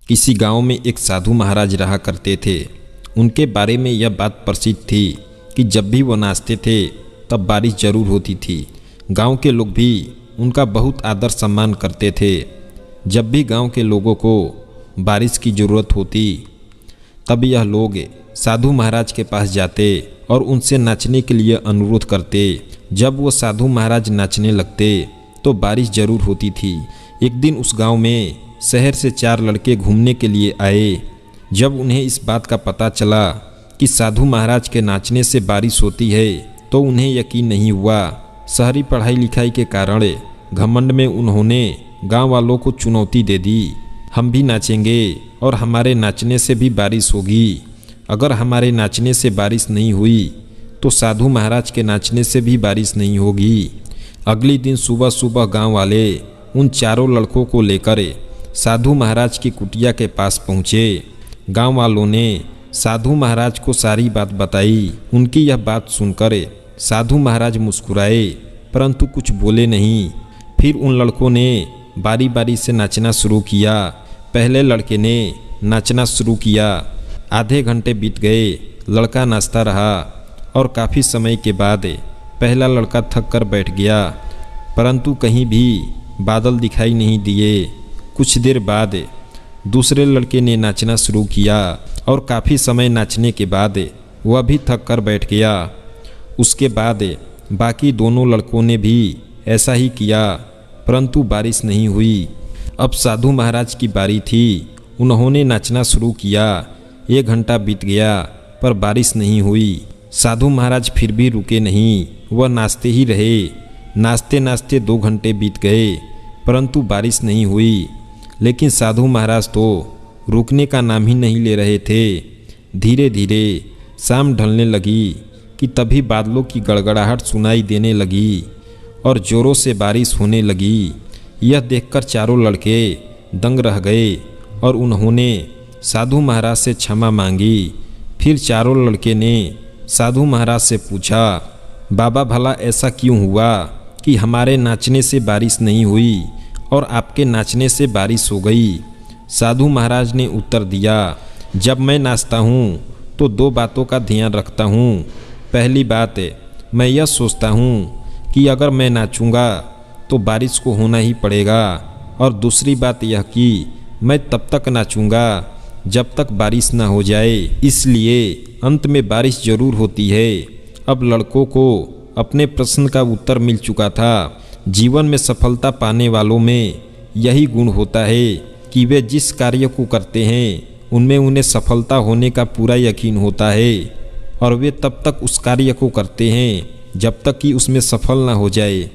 किसी गांव में एक साधु महाराज रहा करते थे। उनके बारे में यह बात प्रसिद्ध थी कि जब भी वो नाचते थे तब बारिश जरूर होती थी। गांव के लोग भी उनका बहुत आदर सम्मान करते थे। जब भी गांव के लोगों को बारिश की ज़रूरत होती तब यह लोग साधु महाराज के पास जाते और उनसे नाचने के लिए अनुरोध करते। जब वो साधु महाराज नाचने लगते तो बारिश जरूर होती थी। एक दिन उस गांव में शहर से 4 लड़के घूमने के लिए आए। जब उन्हें इस बात का पता चला कि साधु महाराज के नाचने से बारिश होती है तो उन्हें यकीन नहीं हुआ। शहरी पढ़ाई लिखाई के कारण घमंड में उन्होंने गांव वालों को चुनौती दे दी, हम भी नाचेंगे और हमारे नाचने से भी बारिश होगी। अगर हमारे नाचने से बारिश नहीं हुई तो साधु महाराज के नाचने से भी बारिश नहीं होगी। अगले दिन सुबह सुबह गांव वाले उन 4 लड़कों को लेकर साधु महाराज की कुटिया के पास पहुँचे। गांव वालों ने साधु महाराज को सारी बात बताई। उनकी यह बात सुनकर साधु महाराज मुस्कुराए परंतु कुछ बोले नहीं। फिर उन लड़कों ने बारी बारी से नाचना शुरू किया। पहले लड़के ने नाचना शुरू किया। आधे घंटे बीत गए, लड़का नाचता रहा और काफ़ी समय के बाद पहला लड़का थक कर बैठ गया परंतु कहीं भी बादल दिखाई नहीं दिए। कुछ देर बाद दूसरे लड़के ने नाचना शुरू किया और काफ़ी समय नाचने के बाद वह भी थक कर बैठ गया। उसके बाद बाकी दोनों लड़कों ने भी ऐसा ही किया परंतु बारिश नहीं हुई। अब साधु महाराज की बारी थी। उन्होंने नाचना शुरू किया। 1 घंटा बीत गया पर बारिश नहीं हुई। साधु महाराज फिर भी रुके नहीं, वह नाचते ही रहे। नाचते नाचते 2 घंटे बीत गए परंतु बारिश नहीं हुई। लेकिन साधु महाराज तो रुकने का नाम ही नहीं ले रहे थे। धीरे धीरे शाम ढलने लगी कि तभी बादलों की गड़गड़ाहट सुनाई देने लगी और जोरों से बारिश होने लगी। यह देखकर 4 लड़के दंग रह गए और उन्होंने साधु महाराज से क्षमा मांगी। फिर 4 लड़के ने साधु महाराज से पूछा, बाबा भला ऐसा क्यों हुआ कि हमारे नाचने से बारिश नहीं हुई और आपके नाचने से बारिश हो गई? साधु महाराज ने उत्तर दिया, जब मैं नाचता हूँ तो 2 बातों का ध्यान रखता हूँ। पहली बात, मैं यह सोचता हूँ कि अगर मैं नाचूंगा तो बारिश को होना ही पड़ेगा, और दूसरी बात यह कि मैं तब तक नाचूंगा जब तक बारिश ना हो जाए, इसलिए अंत में बारिश जरूर होती है। अब लड़कों को अपने प्रश्न का उत्तर मिल चुका था। जीवन में सफलता पाने वालों में यही गुण होता है कि वे जिस कार्य को करते हैं उनमें उन्हें सफलता होने का पूरा यकीन होता है और वे तब तक उस कार्य को करते हैं जब तक कि उसमें सफल ना हो जाए।